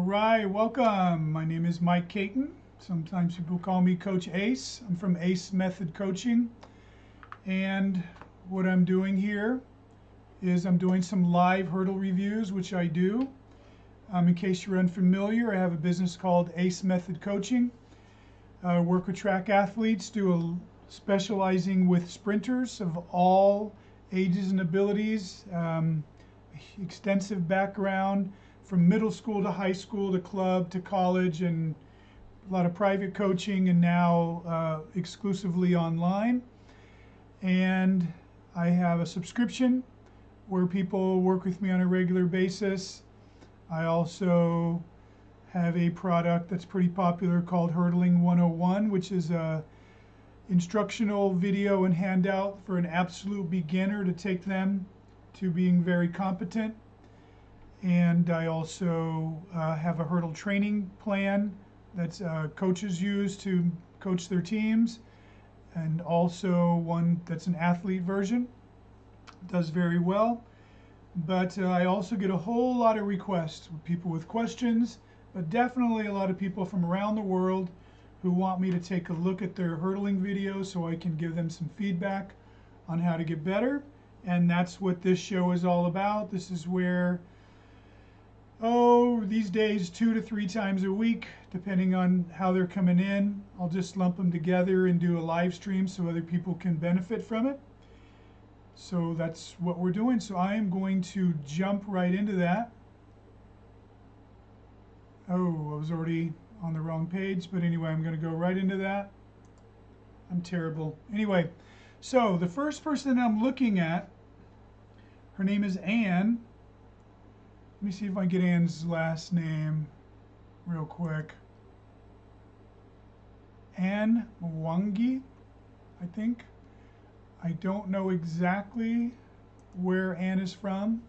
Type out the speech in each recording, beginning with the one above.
right, welcome. My name is Mike Caton. Sometimes people call me Coach Ace. I'm from Ace Method Coaching. And what I'm doing here is I'm doing some live hurdle reviews, which I do. In case you're unfamiliar, I have a business called Ace Method Coaching. Work with track athletes, specializing with sprinters of all ages and abilities, extensive background from middle school to high school to club to college, and a lot of private coaching, and now exclusively online. And I have a subscription where people work with me on a regular basis. I also have a product that's pretty popular called Hurdling 101, which is a instructional video and handout for an absolute beginner to take them to being very competent. And I also have a hurdle training plan that coaches use to coach their teams, and also one that's an athlete version. Does very well. But I also get a whole lot of requests with people with questions, but definitely a lot of people from around the world who want me to take a look at their hurdling videos so I can give them some feedback on how to get better. And that's what this show is all about. This is where, these days 2 to 3 times a week, depending on how they're coming in, I'll just lump them together and do a live stream so other people can benefit from it. So that's what we're doing. So I am going to jump right into that. Oh, I was already on the wrong page, but anyway, I'm going to go right into that. I'm terrible. Anyway, so the first person I'm looking at, her name is Anne. Let me see if I get Anne's last name real quick. Anne Mwangi, I think. I don't know exactly where Anne is from.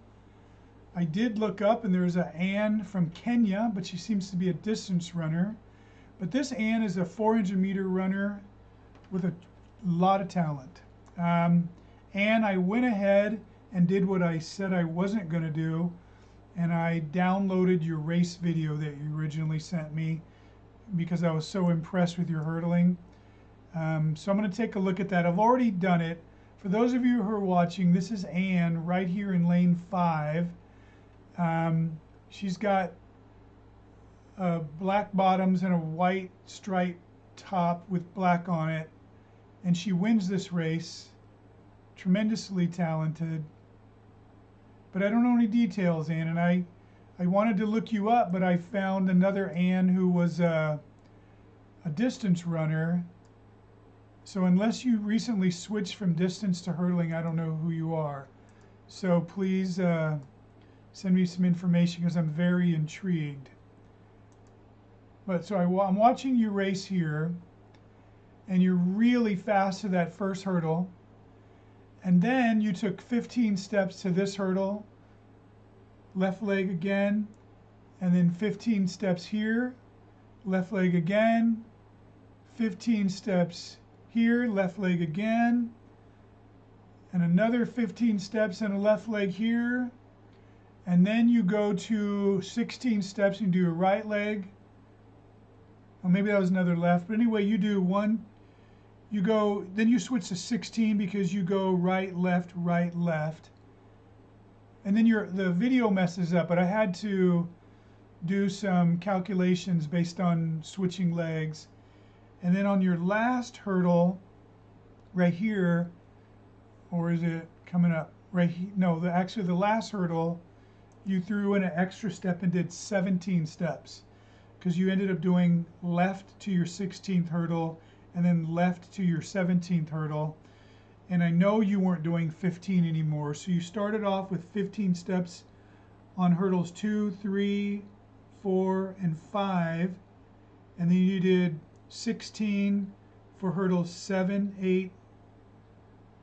I did look up, and there's a Anne from Kenya, but she seems to be a distance runner. But this Anne is a 400-meter runner with a lot of talent. Anne, I went ahead and did what I said I wasn't going to do, and I downloaded your race video that you originally sent me because I was so impressed with your hurdling. So I'm going to take a look at that. I've already done it. For those of you who are watching, this is Anne right here in lane 5. She's got black bottoms and a white striped top with black on it, and she wins this race. Tremendously talented. But I don't know any details, Anne, and I wanted to look you up, but I found another Anne who was a distance runner. So unless you recently switched from distance to hurdling, I don't know who you are. So please send me some information because I'm very intrigued. But so I'm watching you race here, and you're really fast to that first hurdle. And then you took 15 steps to this hurdle, left leg again, and then 15 steps here, left leg again, 15 steps here, left leg again, and another 15 steps and a left leg here, and then you go to 16 steps and do your right leg. Well, maybe that was another left, but anyway, you do one. You go, then you switch to 16 because you go right, left, and then the video messes up. But I had to do some calculations based on switching legs. And then on your last hurdle, right here, or is it coming up right here? No, actually the last hurdle, you threw in an extra step and did 17 steps because you ended up doing left to your 16th hurdle and then left to your 17th hurdle. And I know you weren't doing 15 anymore, so you started off with 15 steps on hurdles 2, 3, 4, and 5, and then you did 16 for hurdles 7, 8,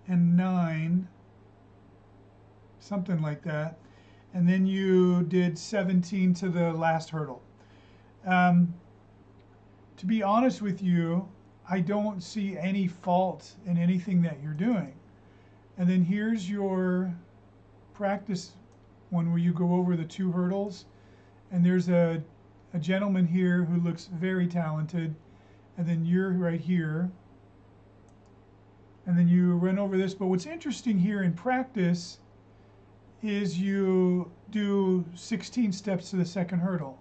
and 9, something like that. And then you did 17 to the last hurdle. To be honest with you, I don't see any fault in anything that you're doing. And then here's your practice one where you go over the 2 hurdles, and there's a a gentleman here who looks very talented, and then you're right here, and then you run over this. But what's interesting here in practice is you do 16 steps to the second hurdle.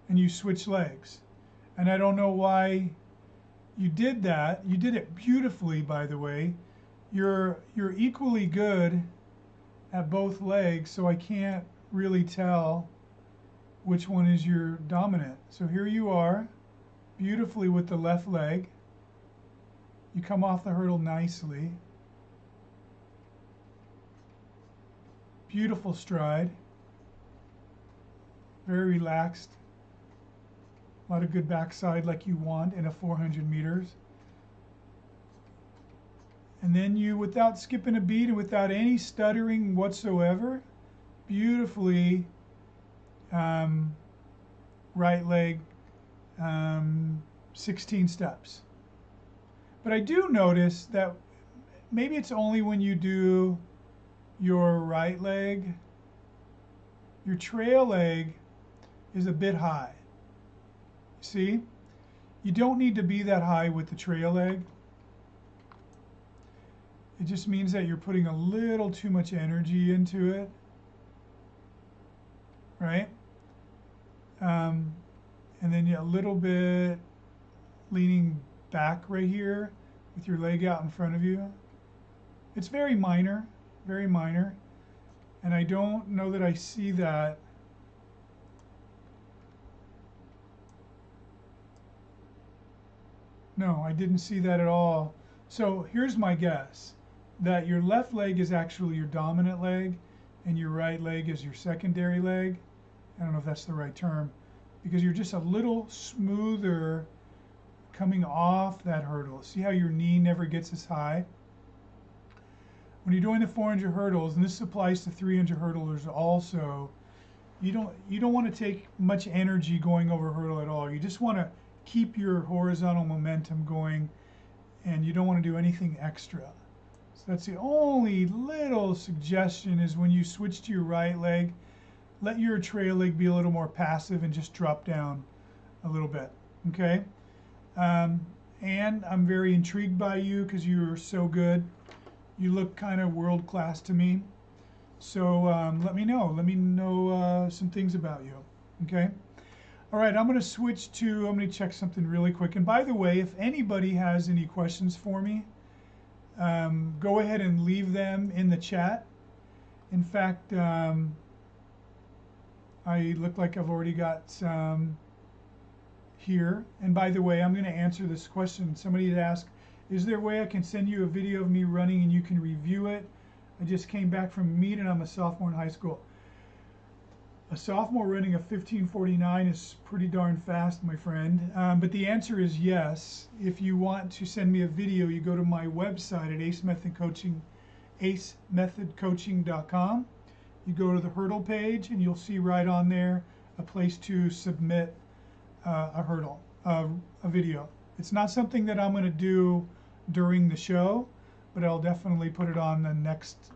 And you switch legs. And I don't know why you did that. You did it beautifully, by the way. You're equally good at both legs, so I can't really tell which one is your dominant. So here you are, beautifully with the left leg. You come off the hurdle nicely. Beautiful stride. Very relaxed. A lot of good backside like you want in a 400 meters. And then you, without skipping a beat and without any stuttering whatsoever, beautifully right leg 16 steps. But I do notice that maybe it's only when you do your right leg, your trail leg is a bit high. See? You don't need to be that high with the trail leg. It just means that you're putting a little too much energy into it, right? And then a little bit leaning back right here with your leg out in front of you. It's very minor, and I don't know that I see that. No, I didn't see that at all. So here's my guess, that your left leg is actually your dominant leg and your right leg is your secondary leg. I don't know if that's the right term, because you're just a little smoother coming off that hurdle. See how your knee never gets as high? When you're doing the 400 hurdles, and this applies to 300 hurdlers also, you don't want to take much energy going over a hurdle at all. You just want to keep your horizontal momentum going, and you don't want to do anything extra. So that's the only little suggestion, is when you switch to your right leg, let your trail leg be a little more passive and just drop down a little bit, okay? And I'm very intrigued by you because you're so good. You look kind of world class to me. So let me know some things about you, okay? All right, I'm going to check something really quick. And by the way, if anybody has any questions for me, go ahead and leave them in the chat. In fact, I look like I've already got some here. And by the way, I'm going to answer this question. Somebody had asked, is there a way I can send you a video of me running and you can review it? I just came back from a meet and I'm a sophomore in high school. A sophomore running a 15:49 is pretty darn fast, my friend. But the answer is yes. If you want to send me a video, you go to my website at acemethodcoaching.com. You go to the hurdle page, and you'll see right on there a place to submit a video. It's not something that I'm going to do during the show, but I'll definitely put it on the next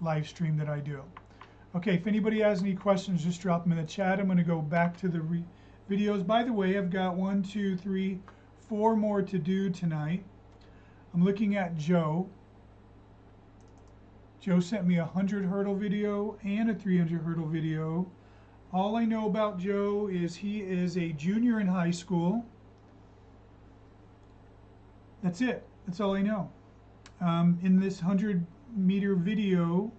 live stream that I do. Okay, if anybody has any questions, just drop them in the chat. I'm going to go back to the videos. By the way, I've got 1, 2, 3, 4 more to do tonight. I'm looking at Joe. Joe sent me a 100 hurdle video and a 300 hurdle video. All I know about Joe is he is a junior in high school. That's it. That's all I know. In this 100-meter video,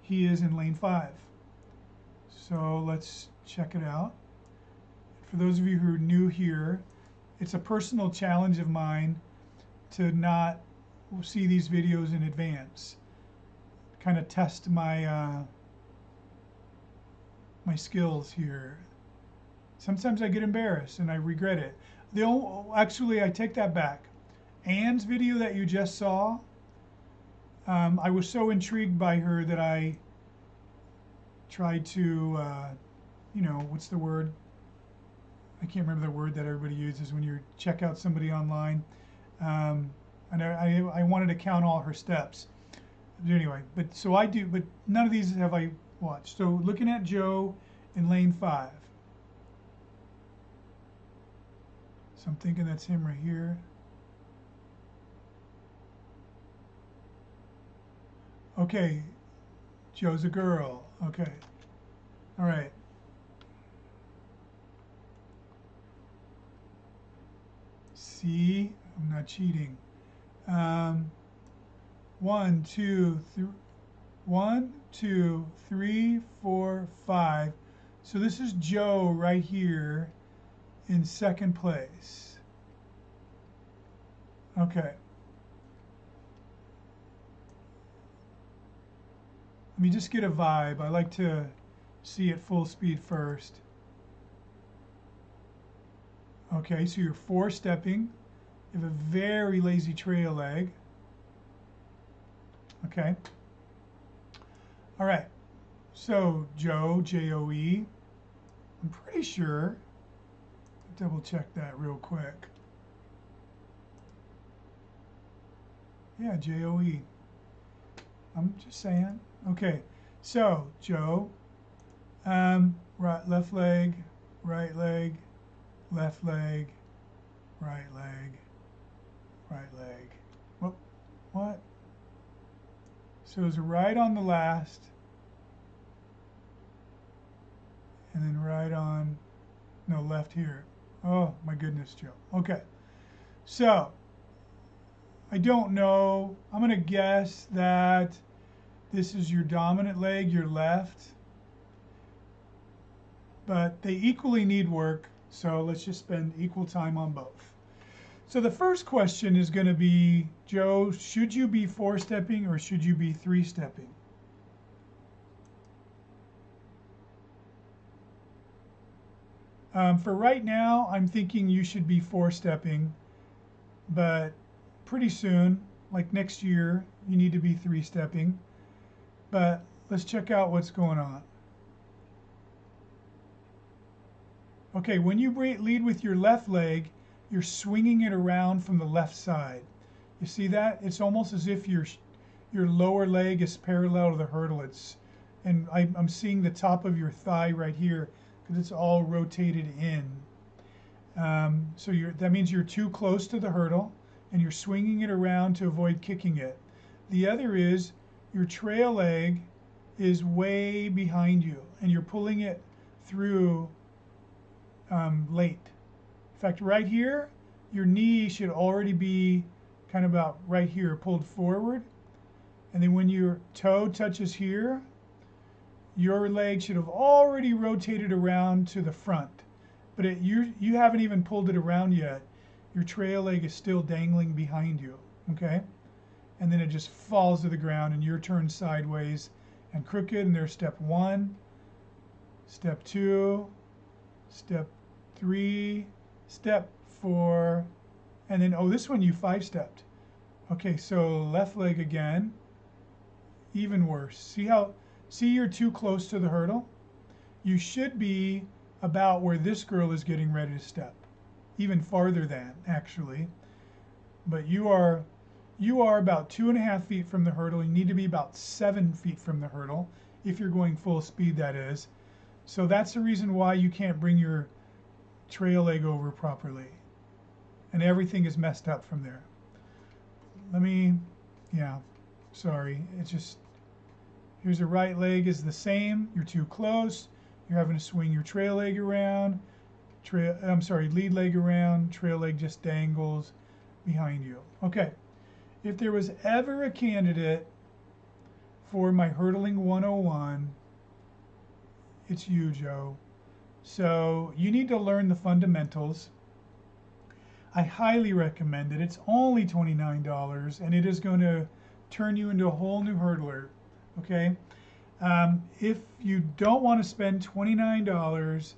he is in lane 5. So let's check it out. For those of you who are new here, it's a personal challenge of mine to not see these videos in advance. Kind of test my my skills here. Sometimes I get embarrassed and I regret it. Actually, I take that back. Anne's video that you just saw, I was so intrigued by her that I tried to, what's the word? I can't remember the word that everybody uses when you check out somebody online. And I wanted to count all her steps. Anyway, but so I do, but none of these have I watched. So looking at Joe in lane 5. So I'm thinking that's him right here. Okay, Joe's a girl. Okay, all right. See, I'm not cheating. 1, 2, 3, 1, 2, 3, 4, 5. So this is Joe right here in second place. Okay. Let me just get a vibe. I like to see it full speed first. Okay, so you're 4-stepping. You have a very lazy trail leg. Okay. All right. So Joe, J-O-E. I'm pretty sure. Double check that real quick. Yeah, J-O-E. I'm just saying. Okay. So Joe, right, left leg, right leg, left leg, right leg, right leg. Whoop, what? So it's right on the last, and then right on, no, left here. Oh my goodness, Joe. Okay, so I don't know. I'm gonna guess that this is your dominant leg, your left, but they equally need work. So let's just spend equal time on both. So the first question is going to be, Joe, should you be 4-stepping or should you be 3-stepping? For right now, I'm thinking you should be 4-stepping, but pretty soon, like next year, you need to be 3-stepping. But let's check out what's going on. Okay, when you lead with your left leg, you're swinging it around from the left side. You see that? It's almost as if your lower leg is parallel to the hurdle. And I'm seeing the top of your thigh right here because it's all rotated in. So that means you're too close to the hurdle and you're swinging it around to avoid kicking it. The other is your trail leg is way behind you and you're pulling it through late. In fact, right here, your knee should already be kind of about right here, pulled forward. And then when your toe touches here, your leg should have already rotated around to the front. But you haven't even pulled it around yet. Your trail leg is still dangling behind you, okay? And then it just falls to the ground and you're turned sideways and crooked. And there's step 1, step 2, step 3, step 4, and then, oh, this one you 5-stepped. Okay, so left leg again, even worse. See you're too close to the hurdle? You should be about where this girl is getting ready to step, even farther than, actually. But you are about 2.5 feet from the hurdle. You need to be about 7 feet from the hurdle, if you're going full speed, that is. So that's the reason why you can't bring your trail leg over properly. And everything is messed up from there. Sorry. It's just, here's the right leg is the same. You're too close. You're having to swing your trail leg around. Lead leg around. Trail leg just dangles behind you. Okay. If there was ever a candidate for my hurdling 101, it's you, Joe. So you need to learn the fundamentals. I highly recommend it. It's only $29 and it is going to turn you into a whole new hurdler. Okay. If you don't want to spend $29,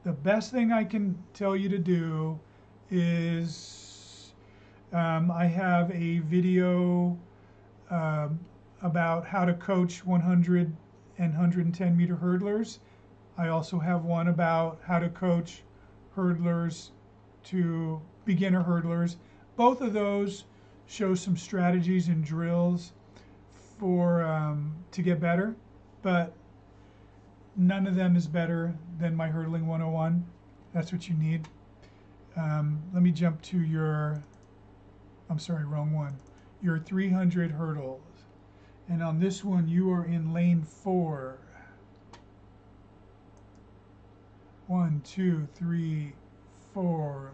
the best thing I can tell you to do is I have a video about how to coach 100 and 110 meter hurdlers. I also have one about how to coach hurdlers to beginner hurdlers. Both of those show some strategies and drills for to get better, but none of them is better than my hurdling 101. That's what you need. Let me jump to your, I'm sorry, wrong one. Your 300 hurdles. And on this one, you are in lane 4. 1, 2, 3, 4.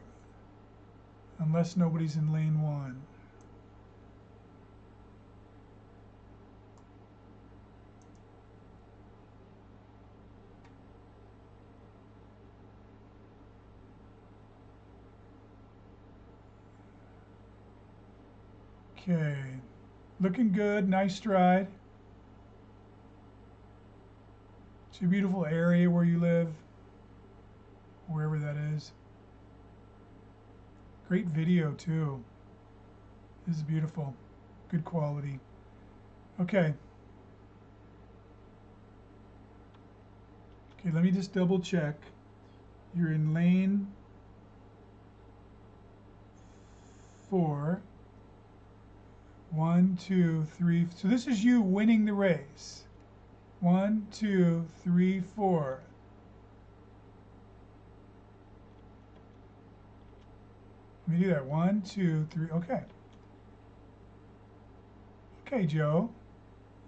Unless nobody's in lane 1. Okay, looking good, nice stride. It's a beautiful area where you live, wherever that is. Great video too. This is beautiful, good quality. Okay. Okay, let me just double check. You're in lane 4. 1, 2, 3. So this is you winning the race. 1, 2, 3, 4. Let me do that. 1, 2, 3. Okay. Okay, Joe.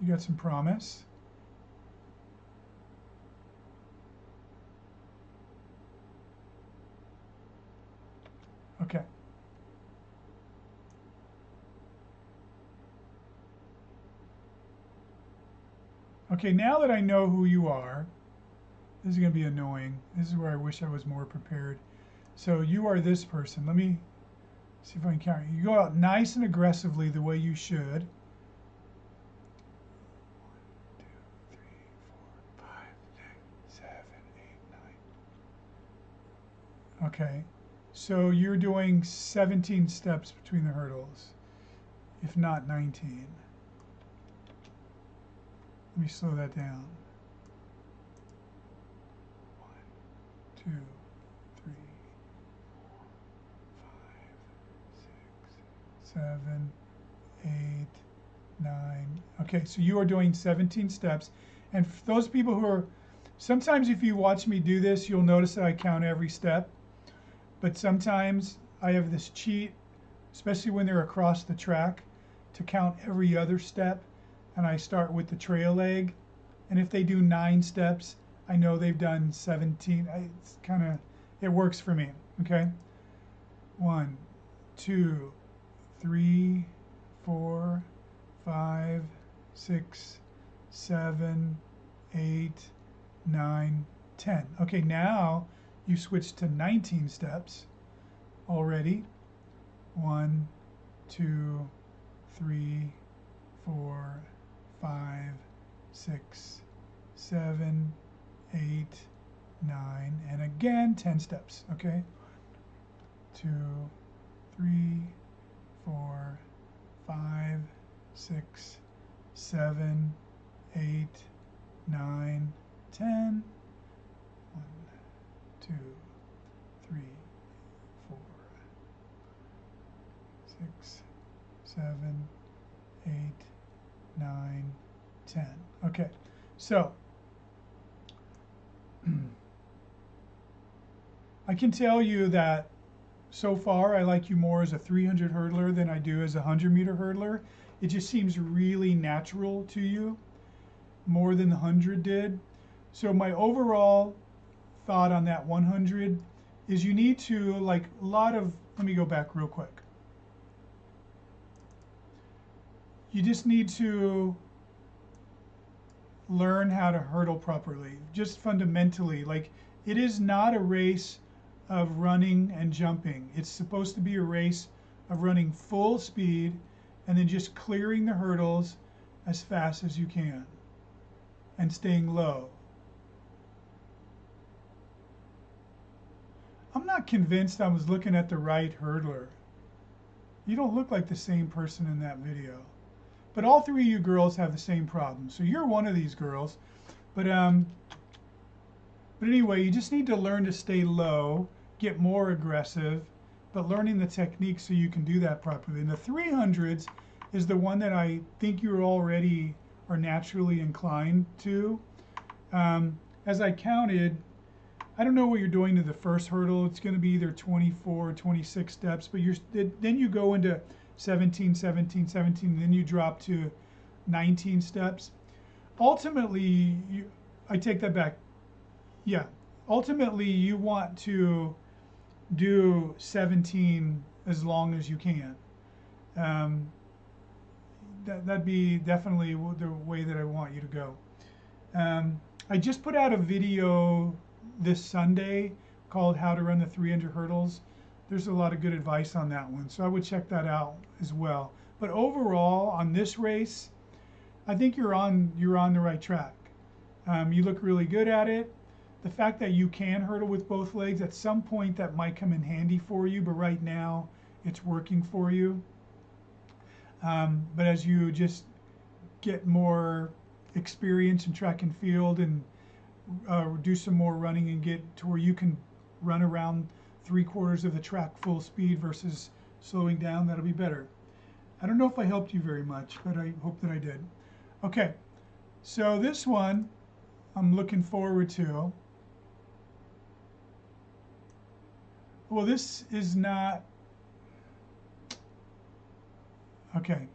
You got some promise. Okay. Okay, now that I know who you are, this is going to be annoying. This is where I wish I was more prepared. So you are this person. Let me see if I can count. You go out nice and aggressively the way you should. 1, 2, 3, 4, 5, 6, 7, 8, 9. Okay, so you're doing 17 steps between the hurdles, if not 19. Let me slow that down. 1, 2, 3, 4, 5, 6, 7, 8, 9. Okay, so you are doing 17 steps. And for those people who are, sometimes if you watch me do this, you'll notice that I count every step. But sometimes I have this cheat, especially when they're across the track, to count every other step. And I start with the trail leg, and if they do 9 steps, I know they've done 17. It's kind of, it works for me. Okay, 1, 2, 3, 4, 5, 6, 7, 8, 9, 10. Okay, now you switch to 19 steps already. 1, 2, 3, 4, 5, 6, 7, 8, 9, and again 10 steps. Okay, 2, 3, 4, 5, 6, 7, 8, 9, 10. 1, 2, 3, 4, 6, 7, 8, 9, 10. Okay, so I can tell you that so far I like you more as a 300 hurdler than I do as a 100-meter hurdler. It just seems really natural to you, more than the 100 did. So my overall thought on that 100 is you need to, like a lot of, let me go back real quick. You just need to learn how to hurdle properly, just fundamentally. Like, it is not a race of running and jumping. It's supposed to be a race of running full speed and then just clearing the hurdles as fast as you can and staying low. I'm not convinced I was looking at the right hurdler. You don't look like the same person in that video. But all 3 of you girls have the same problem. So you're one of these girls. But anyway, you just need to learn to stay low, get more aggressive, but learning the technique so you can do that properly. In the 300s, is the one that I think you already are naturally inclined to. As I counted, I don't know what you're doing to the first hurdle. It's going to be either 24 or 26 steps, but then you go into 17, 17, 17, then you drop to 19 steps. Ultimately, I take that back. Yeah, ultimately you want to do 17 as long as you can. That'd be definitely the way that I want you to go. I just put out a video this Sunday called How to Run the 300 Hurdles. There's a lot of good advice on that one, so I would check that out as well. But overall, on this race, I think you're on the right track. You look really good at it. The fact that you can hurdle with both legs, at some point that might come in handy for you, but right now it's working for you. But as you just get more experience in track and field and do some more running and get to where you can run around 3/4 of the track full speed versus slowing down, that'll be better. I don't know if I helped you very much, but I hope that I did. Okay, so this one I'm looking forward to. Well, this is not, okay,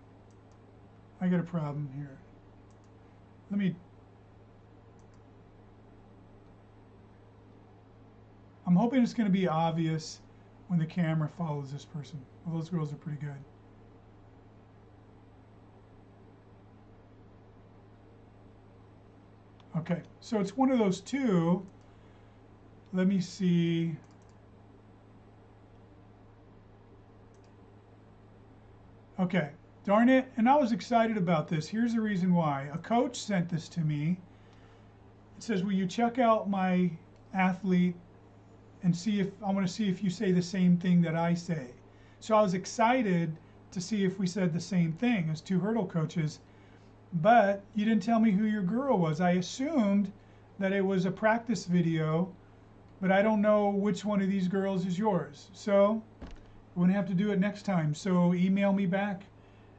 I got a problem here. I'm hoping it's going to be obvious when the camera follows this person. Well, those girls are pretty good. Okay, so it's one of those two. Let me see. Okay, darn it, and I was excited about this. Here's the reason why. A coach sent this to me. It says, will you check out my athlete and see if, I want to see if you say the same thing that I say. So I was excited to see if we said the same thing as two hurdle coaches, but you didn't tell me who your girl was. I assumed that it was a practice video, but I don't know which one of these girls is yours. So we're going to have to do it next time. So email me back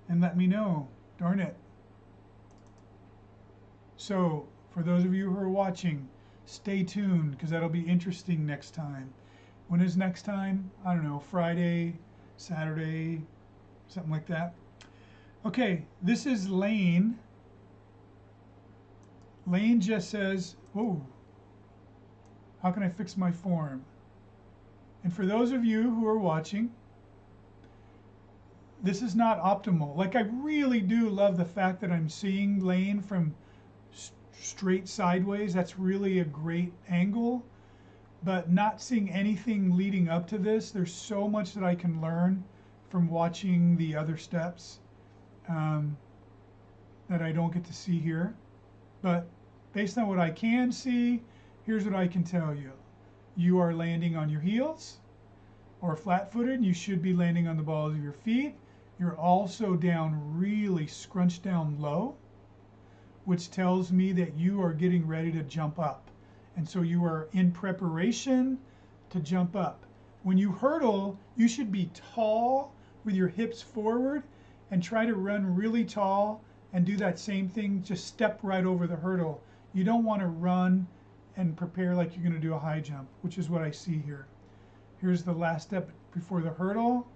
and let me know. Darn it. So for those of you who are watching, stay tuned because that'll be interesting next time. When is next time? I don't know, Friday, Saturday, something like that. Okay, this is Lane. Lane just says, oh, how can I fix my form? And for those of you who are watching, this is not optimal. Like, I really do love the fact that I'm seeing Lane from straight sideways. That's really a great angle, but not seeing anything leading up to this. There's so much that I can learn from watching the other steps that I don't get to see here. But based on what I can see, here's what I can tell you. You are landing on your heels or flat-footed, and you should be landing on the balls of your feet. You're also down really scrunched down low, which tells me that you are getting ready to jump up. And so you are in preparation to jump up. When you hurdle, you should be tall with your hips forward and try to run really tall and do that same thing, just step right over the hurdle. You don't want to run and prepare like you're going to do a high jump, which is what I see here. Here's the last step before the hurdle.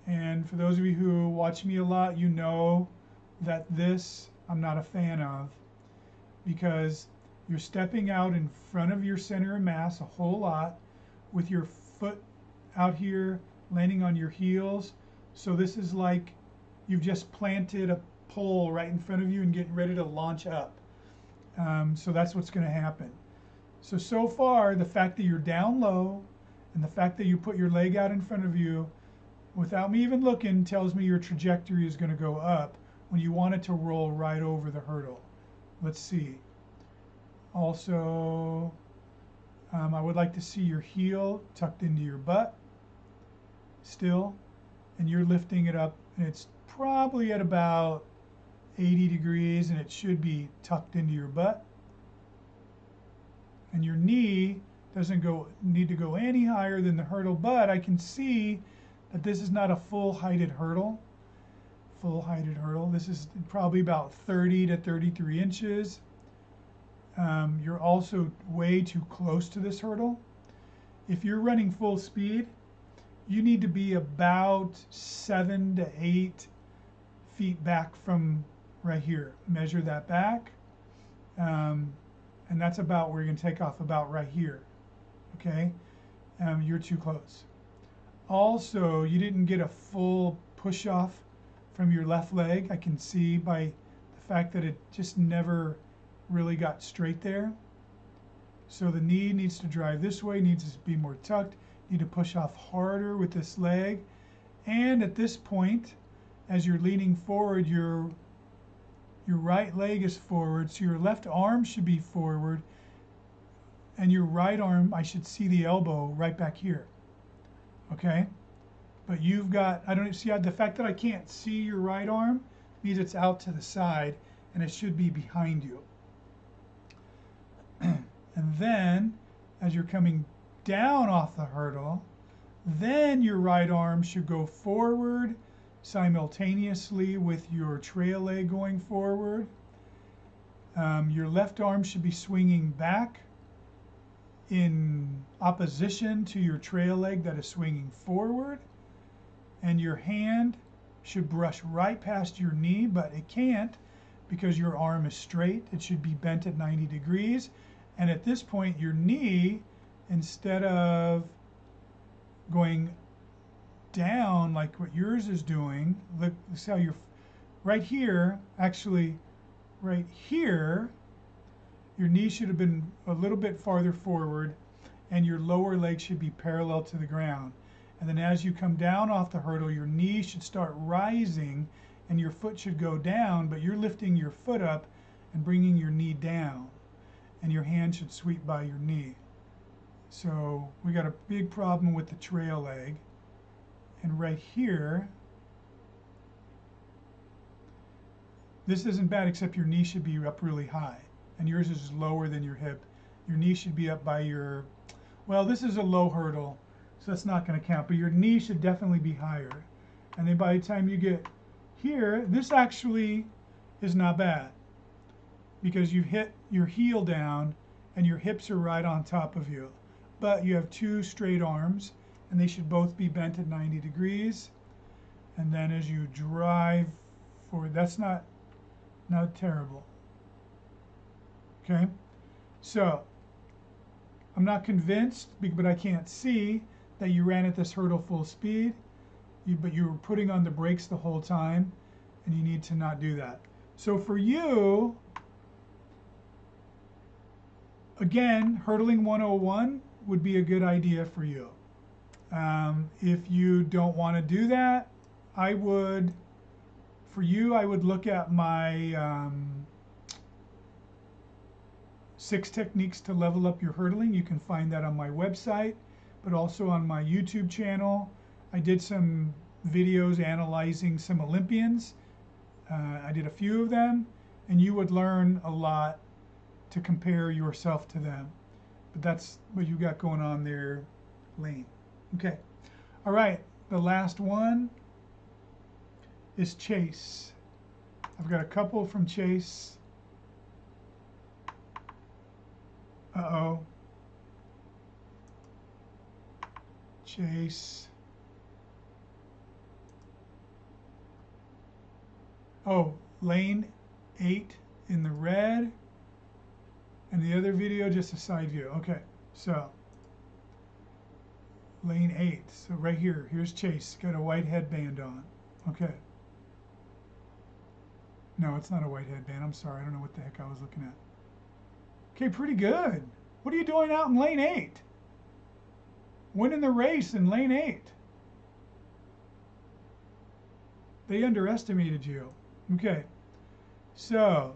And for those of you who watch me a lot, you know that this I'm not a fan of, because you're stepping out in front of your center of mass a whole lot with your foot out here landing on your heels. So this is like you've just planted a pole right in front of you and getting ready to launch up. So that's what's going to happen. So far, the fact that you're down low and the fact that you put your leg out in front of you without me even looking tells me your trajectory is going to go up when you want it to roll right over the hurdle. Let's see. Also, I would like to see your heel tucked into your butt still, and you're lifting it up, and it's probably at about 80 degrees, and it should be tucked into your butt. And your knee doesn't need to go any higher than the hurdle, but I can see that this is not a full heighted hurdle. full heighted hurdle. This is probably about 30 to 33 inches. You're also way too close to this hurdle. If you're running full speed, you need to be about 7 to 8 feet back from right here. Measure that back. And that's about where you're going to take off, about right here. Okay? You're too close. Also, you didn't get a full push off from your left leg. I can see by the fact that it just never really got straight there. So the knee needs to drive this way, needs to be more tucked. You need to push off harder with this leg. And at this point, as you're leaning forward, your right leg is forward, so your left arm should be forward, and your right arm, I should see the elbow right back here. Okay? But you've got, I don't see, the fact that I can't see your right arm means it's out to the side, and it should be behind you. And then, as you're coming down off the hurdle, then your right arm should go forward simultaneously with your trail leg going forward. Your left arm should be swinging back in opposition to your trail leg that is swinging forward. And your hand should brush right past your knee, but it can't because your arm is straight. It should be bent at 90 degrees. And at this point, your knee, instead of going down like what yours is doing, look, see how you're right here, actually right here, your knee should have been a little bit farther forward and your lower leg should be parallel to the ground. And then as you come down off the hurdle, your knee should start rising and your foot should go down, but you're lifting your foot up and bringing your knee down. And your hand should sweep by your knee. So we got a big problem with the trail leg. And right here, this isn't bad except your knee should be up really high. And yours is lower than your hip. Your knee should be up by your, well, this is a low hurdle, so that's not going to count. But your knee should definitely be higher. And then by the time you get here, this actually is not bad, because you've hit your heel down and your hips are right on top of you. But you have two straight arms and they should both be bent at 90 degrees. And then as you drive forward, that's not terrible. Okay, so I'm not convinced, but I can't see that you ran at this hurdle full speed, but you were putting on the brakes the whole time, and you need to not do that. So for you, again, hurdling 101 would be a good idea for you. If you don't want to do that, I would look at my 6 techniques to level up your hurdling. You can find that on my website, but also on my YouTube channel. I did some videos analyzing some Olympians. I did a few of them, and you would learn a lot to compare yourself to them. But that's what you got going on there, Lane. Okay. All right. The last one is Chase. I've got a couple from Chase. Uh-oh. Chase. Oh, lane 8 in the red. And the other video, just a side view. Okay, so lane 8. So right here, here's Chase. Got a white headband on. Okay. No, it's not a white headband. I'm sorry. I don't know what the heck I was looking at. Okay, pretty good. What are you doing out in lane 8? Winning the race in lane 8. They underestimated you. Okay. So,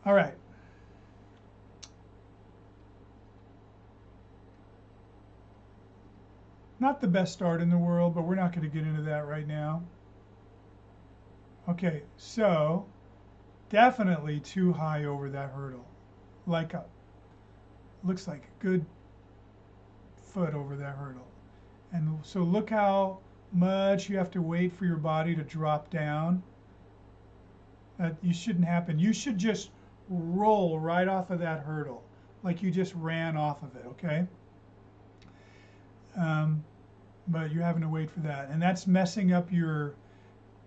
all right. Not the best start in the world, but we're not going to get into that right now. Okay, so definitely too high over that hurdle. Looks like a good foot over that hurdle. And so look how much you have to wait for your body to drop down. You shouldn't happen. You should just roll right off of that hurdle, like you just ran off of it, okay? But you're having to wait for that. And that's messing up your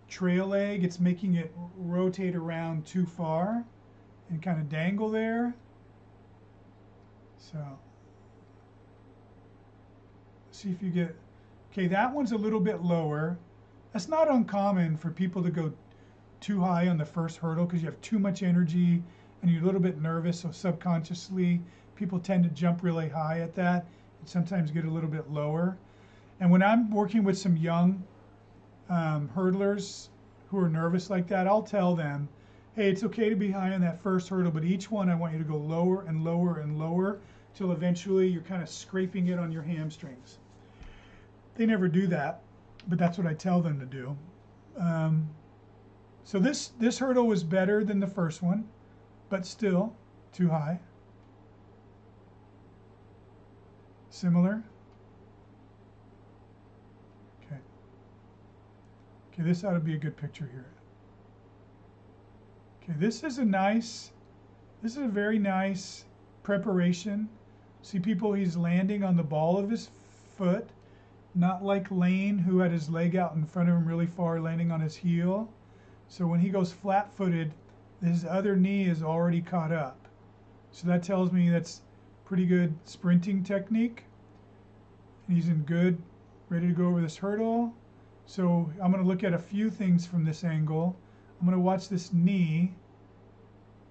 trail leg. It's making it rotate around too far and kind of dangle there. So see if you get, okay, that one's a little bit lower. That's not uncommon for people to go too high on the first hurdle because you have too much energy and you're a little bit nervous, so subconsciously people tend to jump really high at that and sometimes get a little bit lower. And when I'm working with some young hurdlers who are nervous like that, I'll tell them, hey, it's okay to be high on that first hurdle, but each one I want you to go lower and lower and lower till eventually you're kind of scraping it on your hamstrings. They never do that, but that's what I tell them to do. So this hurdle was better than the first one, but still too high. Similar. Okay. Okay, this ought to be a good picture here. Okay, this is a very nice preparation. See people, he's landing on the ball of his foot, not like Lane, who had his leg out in front of him really far, landing on his heel. So when he goes flat-footed, his other knee is already caught up. So that tells me that's pretty good sprinting technique. And he's in good, ready to go over this hurdle. So I'm going to look at a few things from this angle. I'm going to watch this knee.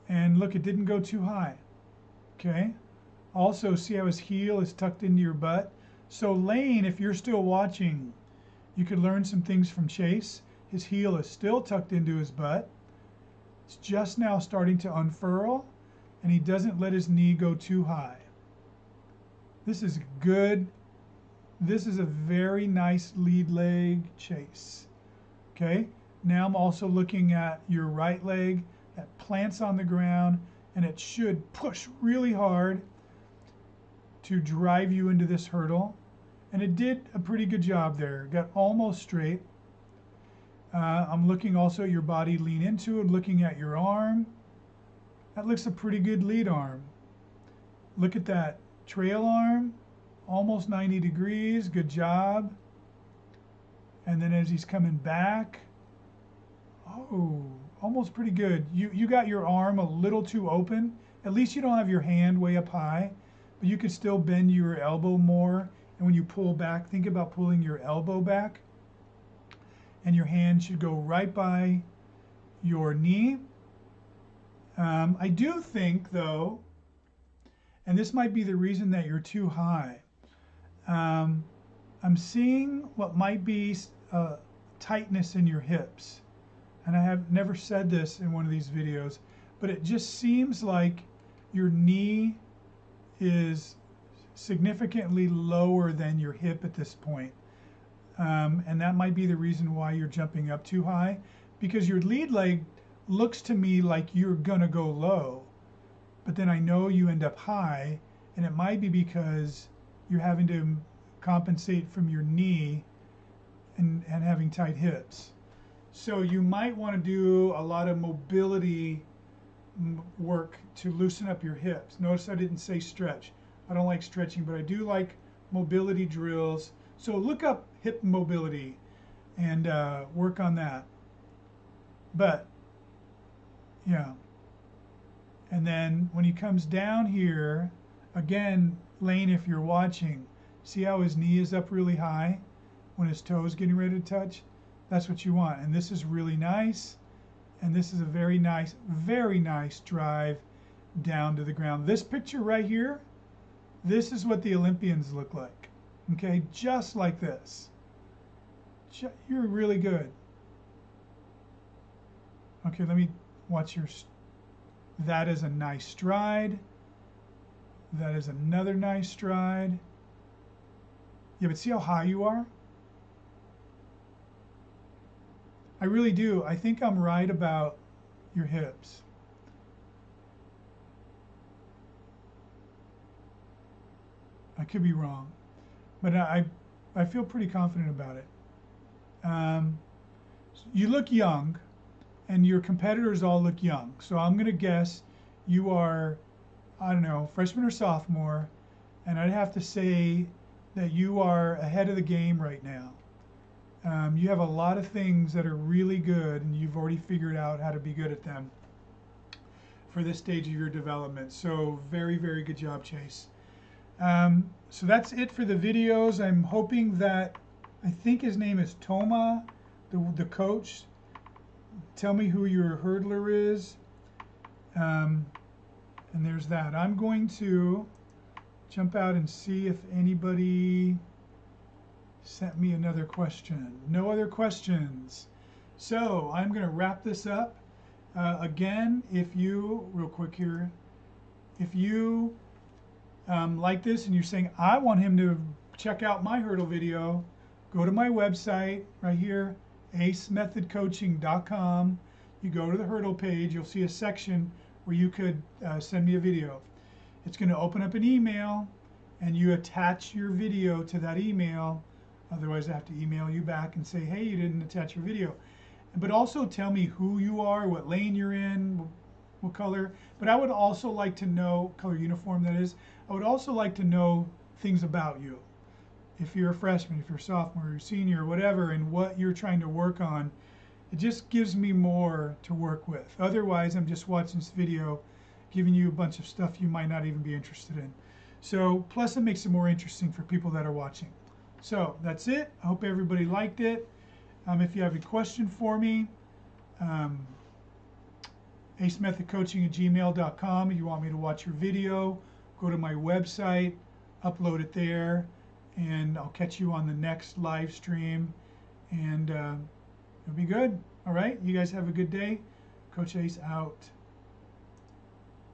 And look, it didn't go too high. Okay. Also, see how his heel is tucked into your butt? So Lane, if you're still watching, you could learn some things from Chase. His heel is still tucked into his butt. It's just now starting to unfurl, and he doesn't let his knee go too high. This is good. This is a very nice lead leg Chase. Okay, now I'm also looking at your right leg that plants on the ground, and it should push really hard to drive you into this hurdle. And it did a pretty good job there. Got almost straight. I'm looking also at your body, lean into it, looking at your arm. That looks a pretty good lead arm. Look at that trail arm, almost 90 degrees, good job. And then as he's coming back, oh, almost pretty good. You got your arm a little too open. At least you don't have your hand way up high, but you could still bend your elbow more. And when you pull back, think about pulling your elbow back. And your hand should go right by your knee. I do think, though, and this might be the reason that you're too high, I'm seeing what might be tightness in your hips. And I have never said this in one of these videos, but it just seems like your knee is significantly lower than your hip at this point. And that might be the reason why you're jumping up too high, because your lead leg looks to me like you're gonna go low, but then I know you end up high, and it might be because you're having to compensate from your knee and having tight hips. So you might want to do a lot of mobility work to loosen up your hips. Notice I didn't say stretch. I don't like stretching, but I do like mobility drills. So look up hip mobility and work on that. But yeah. And then when he comes down here, again, Lane, if you're watching, see how his knee is up really high when his toe is getting ready to touch? That's what you want. And this is really nice. And this is a very nice drive down to the ground. This picture right here, this is what the Olympians look like. Okay, just like this. You're really good. Okay, let me watch your, that is a nice stride. That is another nice stride. Yeah, but see how high you are? I really do. I think I'm right about your hips. I could be wrong, but I feel pretty confident about it. You look young, and your competitors all look young. So I'm going to guess you are, I don't know, freshman or sophomore, and I'd have to say that you are ahead of the game right now. You have a lot of things that are really good, and you've already figured out how to be good at them for this stage of your development. So very, very good job, Chase. So that's it for the videos. I'm hoping that, I think his name is Toma, the coach. Tell me who your hurdler is. And there's that. I'm going to jump out and see if anybody sent me another question. No other questions. So I'm going to wrap this up. Again, if you, real quick here, if you like this and you're saying, I want him to check out my hurdle video, go to my website right here, acemethodcoaching.com. You go to the hurdle page, you'll see a section where you could send me a video. It's going to open up an email, and you attach your video to that email. Otherwise, I have to email you back and say, hey, you didn't attach your video. But also tell me who you are, what lane you're in, what color. But I would also like to know, color uniform that is, I would also like to know things about you. If you're a freshman, if you're a sophomore, or a senior, or whatever, and what you're trying to work on, it just gives me more to work with. Otherwise, I'm just watching this video, giving you a bunch of stuff you might not even be interested in. So, plus it makes it more interesting for people that are watching. So, that's it. I hope everybody liked it. If you have a question for me, acemethodcoaching@gmail.com. If you want me to watch your video, go to my website, upload it there, and I'll catch you on the next live stream, and it'll be good. All right, you guys have a good day. Coach Ace out.